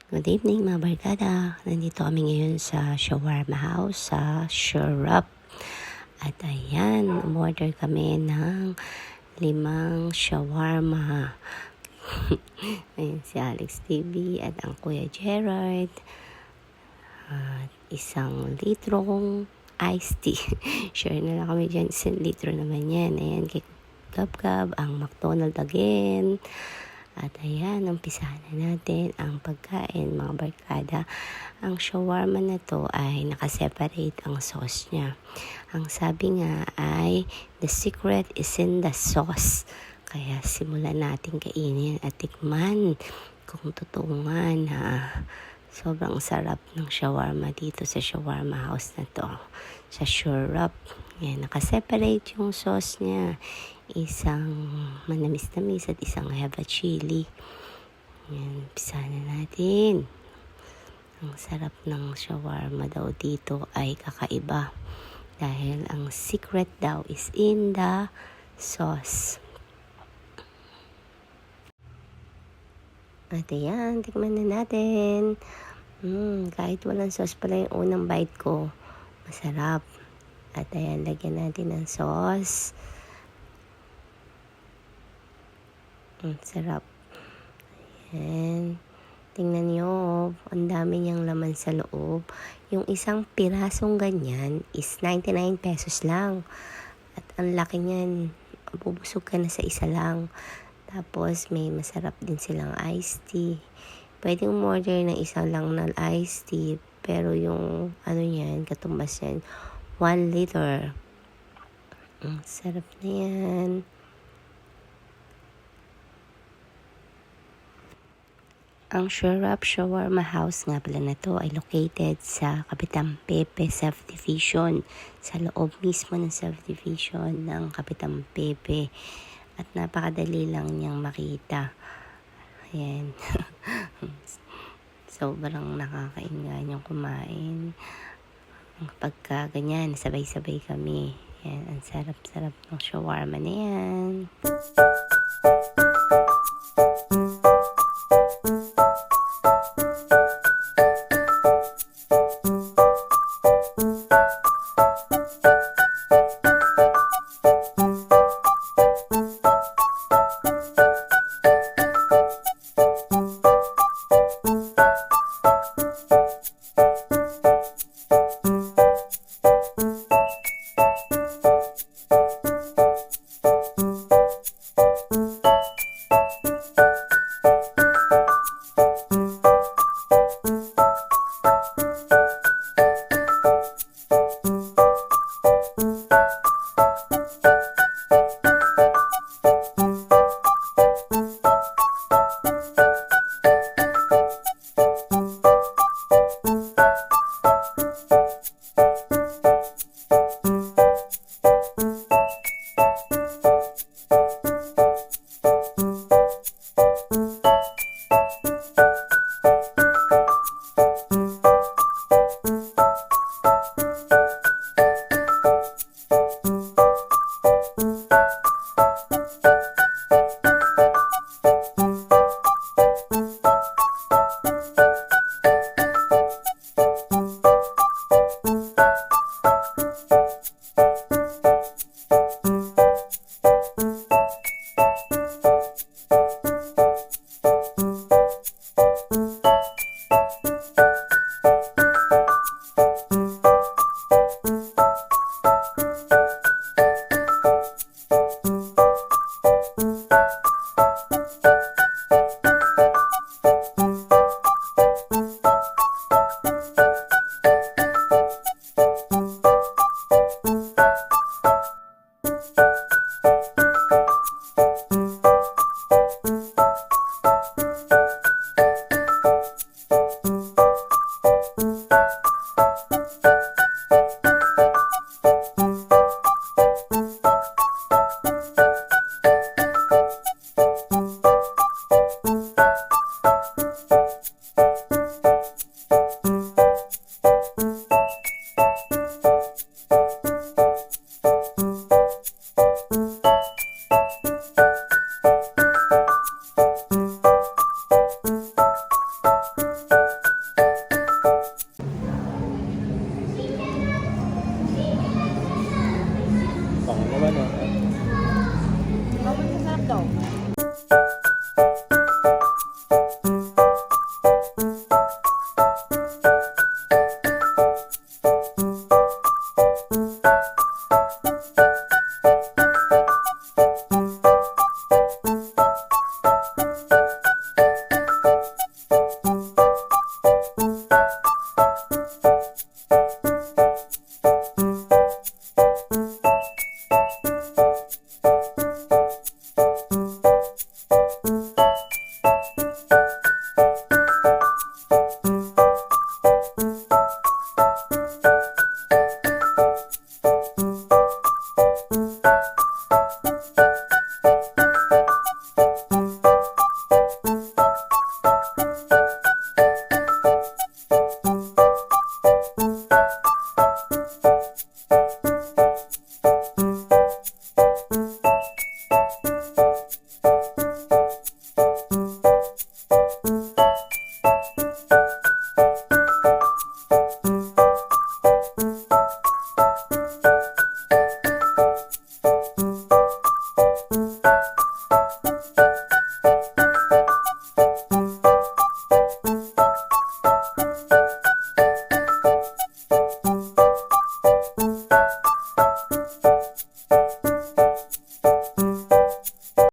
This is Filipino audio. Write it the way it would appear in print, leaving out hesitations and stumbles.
Good evening mga barkada. Nandito kami ngayon sa Shawarma House sa Shurrup. At ayan, umorder kami ng 5 shawarma. Ayan si Alex TV at ang Kuya Gerard. At 1 litrong iced tea. Share na lang kami dyan. 1 litro naman yan. Ayan, kay Gab-Gab, ang McDonald again. At ayan, umpisahan na natin ang pagkain mga barkada. Ang shawarma na to ay nakaseparate ang sauce niya. Ang sabi nga ay, the secret is in the sauce. Kaya simulan natin kainin at tikman kung totoo nga na sobrang sarap ng shawarma dito sa shawarma house na to. Sa Shurrup. Yan, nakaseparate yung sauce niya. Isang manamis-namis at isang haba chili. Yan, umpisahan na natin. Ang sarap ng shawarma daw dito ay kakaiba. Dahil ang secret daw is in the sauce. At ayan, tikman na natin. Kahit walang sauce pala yung unang bite ko, masarap. At ayan, lagyan natin ng sauce. Sarap. Ayan. Tingnan nyo, ang dami niyang laman sa loob. Yung isang pirasong ganyan is 99 pesos lang. At ang laki niyan, bubusog ka na sa isa lang. Tapos may masarap din silang iced tea. Pwedeng umorder ng isa lang na iced tea. Pero yung ano yan, katumbas yan, 1 liter. Sarap na yan. Ang Shurrup Shawarma House nga pala na to ay located sa Kapitan Pepe Subdivision. Sa loob mismo ng subdivision ng Kapitan Pepe. At napakadali lang niyang makita. Ayan. Sobrang nakakaingan yung kumain. Pagka ganyan, sabay-sabay kami. Ayan, ang sarap-sarap ng shawarma na yan.